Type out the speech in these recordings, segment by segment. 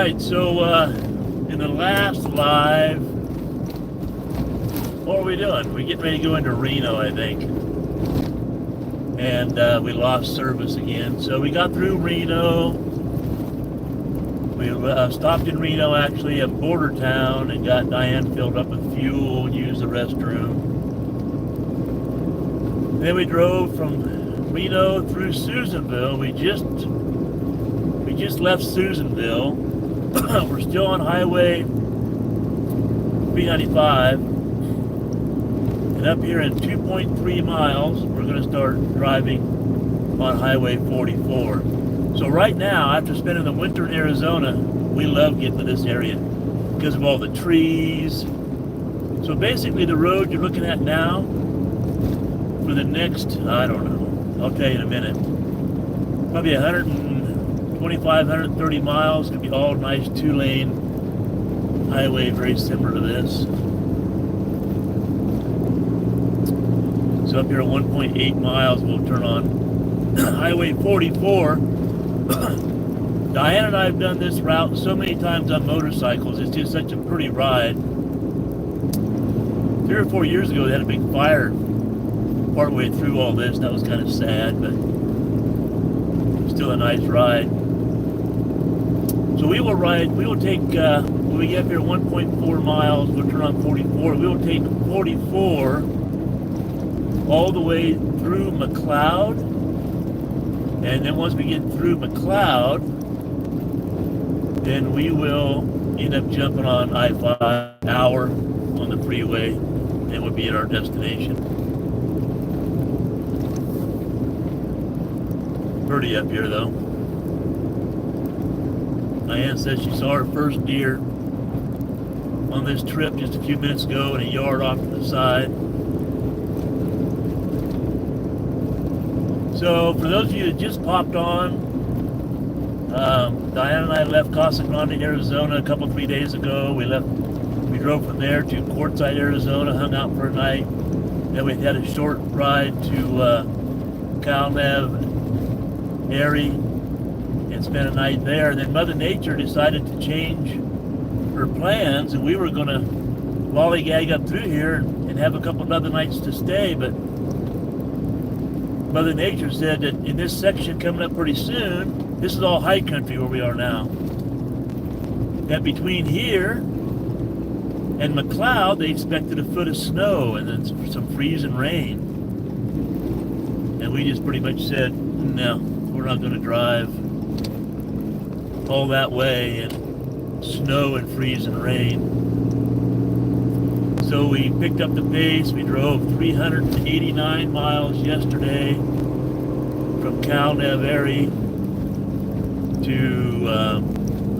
right, so in the last live, what are we doing? We're getting ready to go into Reno, I think. And we lost service again. So we got through Reno. We stopped in Reno, actually, at Border Town, and got Diane filled up with fuel, used the restroom. Then we drove from Reno through Susanville. We just left Susanville. We're still on Highway 395. And up here in 2.3 miles, we're going to start driving on Highway 44. So right now, after spending the winter in Arizona, we love getting to this area because of all the trees. So basically the road you're looking at now for the next, I don't know, I'll tell you in a minute, probably 125, 130 miles. It'll be all nice two-lane highway, very similar to this. So up here at 1.8 miles, we'll turn on Highway 44. Diane and I have done this route so many times on motorcycles. It's just such a pretty ride. 3 or 4 years ago, they had a big fire partway through all this. That was kind of sad, but still a nice ride. So we will take, when we get up here 1.4 miles, we'll turn on 44. We will take 44 all the way through McLeod. And then once we get through McLeod, then we will end up jumping on I-5 hour on the freeway, and we'll be at our destination. Pretty up here though. Diane says she saw her first deer on this trip just a few minutes ago in a yard off to the side. So for those of you that just popped on, Diane and I left Casa Grande, Arizona a couple, 3 days ago. We drove from there to Quartzsite, Arizona, hung out for a night. Then we had a short ride to Calnev, Erie, and spent a night there. And then Mother Nature decided to change her plans, and we were going to lollygag up through here and have a couple of other nights to stay, but Mother Nature said that in this section coming up pretty soon, this is all high country where we are now, that between here and McLeod, they expected a foot of snow and then some freezing rain. And we just pretty much said, no, we're not going to drive all that way in snow and freezing rain. So we picked up the pace. We drove 389 miles yesterday from Calnev, Erie to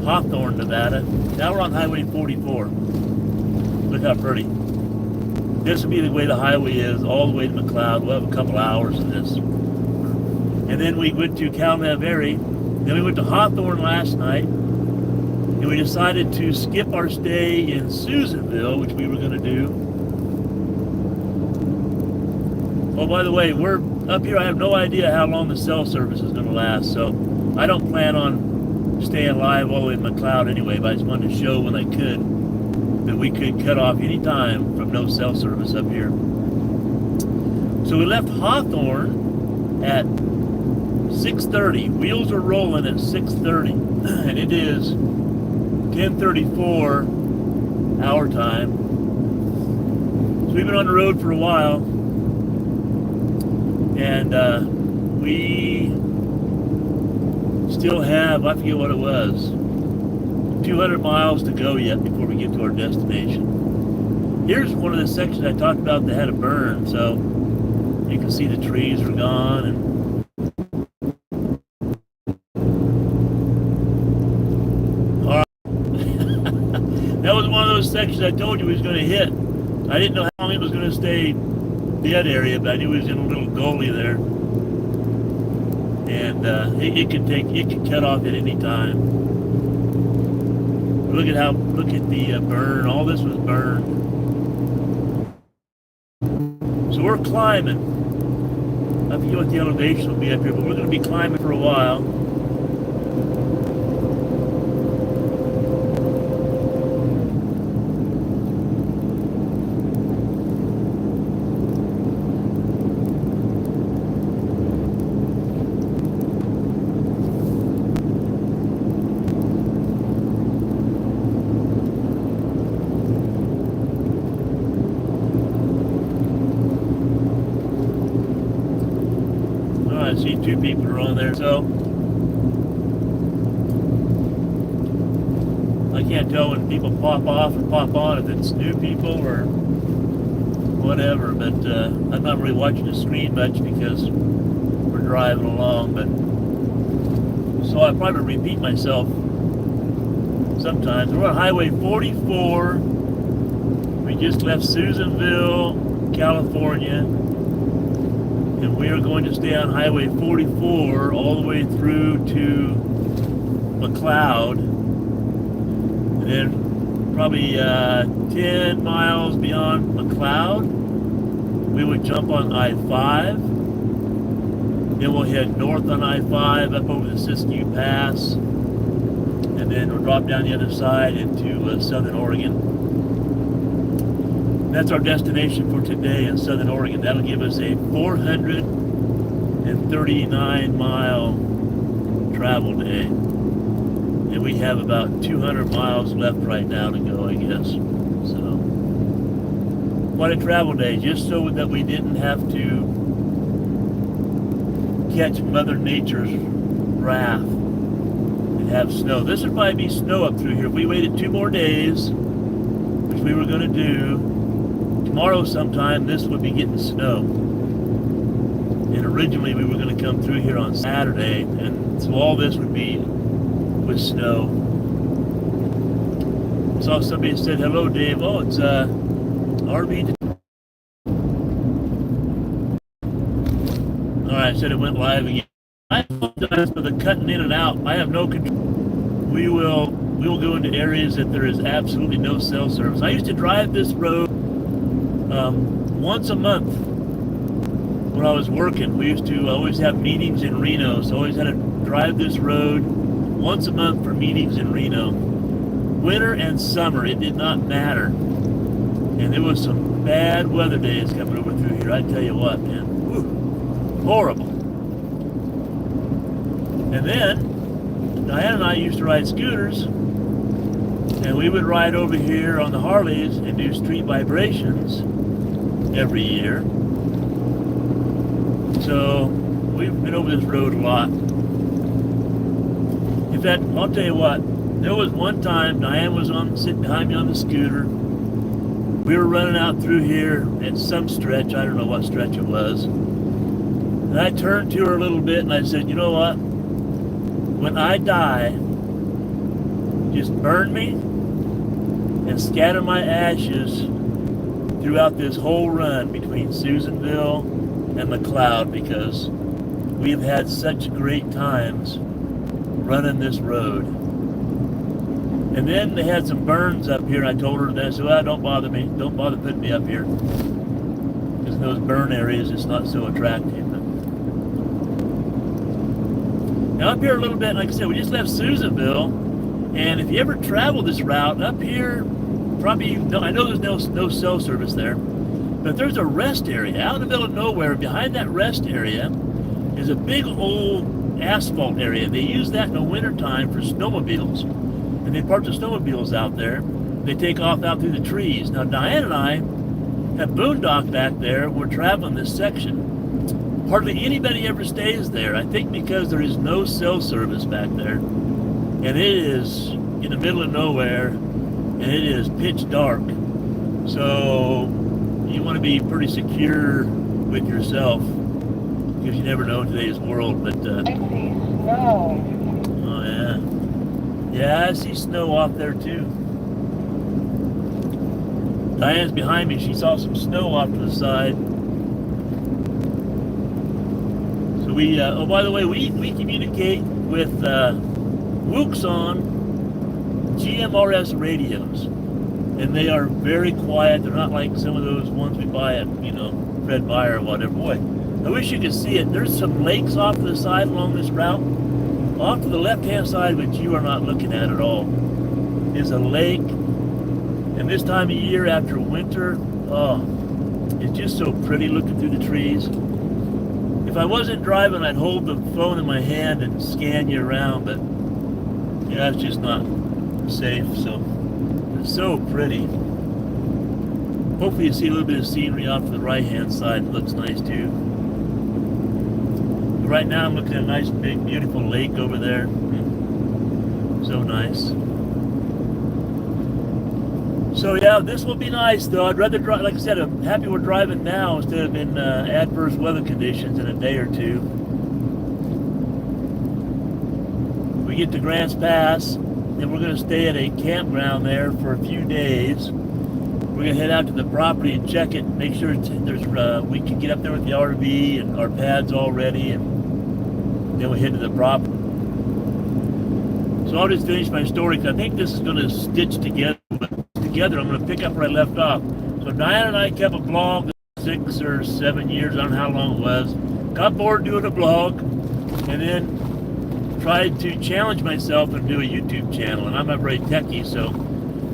Hawthorne, Nevada. Now we're on Highway 44. Look how pretty. This will be the way the highway is, all the way to McLeod. We'll have a couple hours of this. And then we went to Calnev, Erie. Then we went to Hawthorne last night. And we decided to skip our stay in Susanville, which we were going to do. Oh, by the way, we're up here. I have no idea how long the cell service is going to last, so I don't plan on staying live all the way to McLeod anyway, but I just wanted to show when I could that we could cut off any time from no cell service up here. So we left Hawthorne at 6:30. Wheels are rolling at 6:30, and it is 10:34 our time. So we've been on the road for a while, and we still have, I forget what it was, 200 miles to go yet before we get to our destination. Here's one of the sections I talked about that had a burn, so you can see the trees are gone, and that was one of those sections I told you we was going to hit. I didn't know how long it was going to stay dead area, but I knew it was in a little gully there. And it could cut off at any time. Look at the burn. All this was burned. So we're climbing. I forget what the elevation will be up here, but we're going to be climbing for a while. I see 2 people are on there, so I can't tell when people pop off and pop on if it's new people or whatever, but I'm not really watching the screen much because we're driving along, but so I probably repeat myself sometimes. We're on Highway 44. We just left Susanville, California, and we are going to stay on Highway 44 all the way through to McLeod, and then probably 10 miles beyond McLeod, we would jump on I-5. Then we'll head north on I-5 up over the Siskiyou Pass, and then we'll drop down the other side into Southern Oregon. That's our destination for today in Southern Oregon. That'll give us a 439-mile travel day. And we have about 200 miles left right now to go, I guess. So, quite a travel day, just so that we didn't have to catch Mother Nature's wrath and have snow. This would probably be snow up through here. If we waited 2 more days, which we were going to do, tomorrow sometime this would be getting snow. And originally we were going to come through here on Saturday, and so all this would be with snow. I saw somebody said, "Hello, Dave." Oh, it's RB. Alright, I said it went live again. I apologize for the cutting in and out. I have no control. We will go into areas that there is absolutely no cell service. I used to drive this road once a month when I was working. We used to always have meetings in Reno, so I always had to drive this road once a month for meetings in Reno. Winter and summer, it did not matter. And there was some bad weather days coming over through here. I tell you what, man. Whew, horrible. And then Diane and I used to ride scooters, and we would ride over here on the Harleys and do street vibrations every year. So we've been over this road a lot. In fact, I'll tell you what, there was one time Diane was sitting behind me on the scooter. We were running out through here at some stretch, I don't know what stretch it was. And I turned to her a little bit and I said, "You know what? When I die, just burn me and scatter my ashes throughout this whole run between Susanville and McLeod, because we've had such great times running this road." And then they had some burns up here. I told her that. I said, "Well, don't bother me. Don't bother putting me up here. Because in those burn areas, it's not so attractive." Now up here a little bit, like I said, we just left Susanville, and if you ever travel this route, up here, probably, I know there's no cell service there, but there's a rest area out in the middle of nowhere. Behind that rest area is a big old asphalt area. They use that in the wintertime for snowmobiles, and they park the snowmobiles out there. They take off out through the trees. Now Diane and I have boondocked back there. We're traveling this section. Hardly anybody ever stays there, I think because there is no cell service back there. And it is in the middle of nowhere, and it is pitch dark. So you want to be pretty secure with yourself, because you never know in today's world. But I see snow. Oh yeah. Yeah, I see snow off there too. Diane's behind me. She saw some snow off to the side. So we, oh, by the way, we communicate with Wuxon GMRS radios, and they are very quiet. They're not like some of those ones we buy at, Fred Meyer or whatever. Boy, I wish you could see it. There's some lakes off to the side along this route. Off to the left-hand side, which you are not looking at all, is a lake. And this time of year after winter, oh, it's just so pretty looking through the trees. If I wasn't driving, I'd hold the phone in my hand and scan you around, but yeah, it's just not safe. So it's so pretty. Hopefully you see a little bit of scenery off to the right-hand side. It looks nice too. The right now I'm looking at a nice, big, beautiful lake over there. So nice. So yeah, this will be nice though. I'd rather drive, like I said, I'm happy we're driving now instead of in adverse weather conditions in a day or two. We get to Grants Pass, then we're going to stay at a campground there for a few days. We're going to head out to the property and check it, make sure we can get up there with the RV and our pads all ready, and then we head to the property. So I'll just finish my story because I think this is going to stitch together. I'm going to pick up where I left off. So Diane and I kept a blog 6 or 7 years, I don't know how long it was. Got bored doing a blog, and then tried to challenge myself and do a YouTube channel. And I'm not very techie, so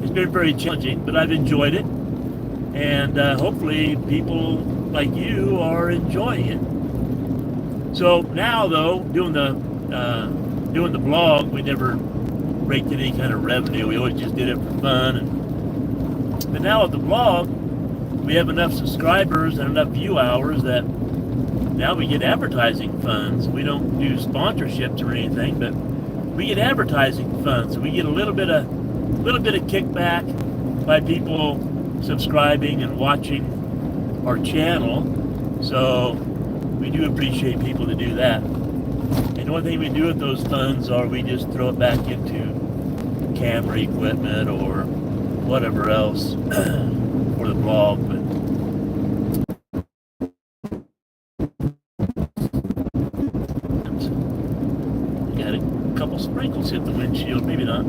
it's been very challenging, but I've enjoyed it. And hopefully people like you are enjoying it. So now, though, doing the blog, we never raked in any kind of revenue. We always just did it for fun. But now with the blog, we have enough subscribers and enough view hours that now we get advertising funds. We don't do sponsorships or anything, but we get advertising funds. So we get a little bit of kickback by people subscribing and watching our channel. So we do appreciate people to do that. And one thing we do with those funds are we just throw it back into camera equipment or whatever else for the blog. But got a couple sprinkles hit the windshield, maybe not.